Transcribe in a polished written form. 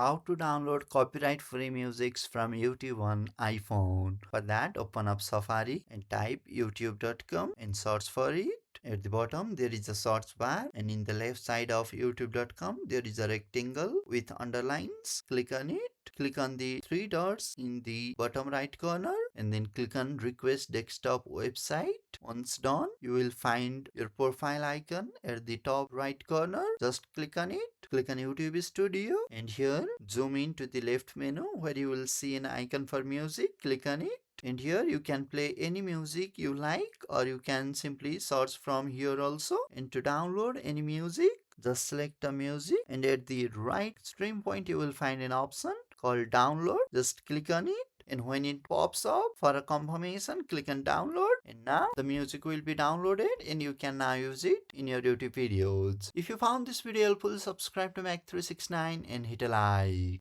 how to download copyright free musics from YouTube on iPhone. For that, open up Safari and type youtube.com and search for it. At the bottom, there is a search bar, and in the left side of youtube.com, there is a rectangle with underlines. Click on it. Click on the three dots in the bottom right corner and then click on request desktop website. Once done, you will find your profile icon at the top right corner. Just click on it. Click on YouTube Studio and here zoom in to the left menu where you will see an icon for music. Click on it. And here you can play any music you like, or you can simply search from here also. And to download any music, just select a music and at the right stream point you will find an option called download. Just click on it. And when it pops up for a confirmation, click on download, and now the music will be downloaded and you can now use it in your YouTube videos. If you found this video helpful, subscribe to Mac369 and hit a like.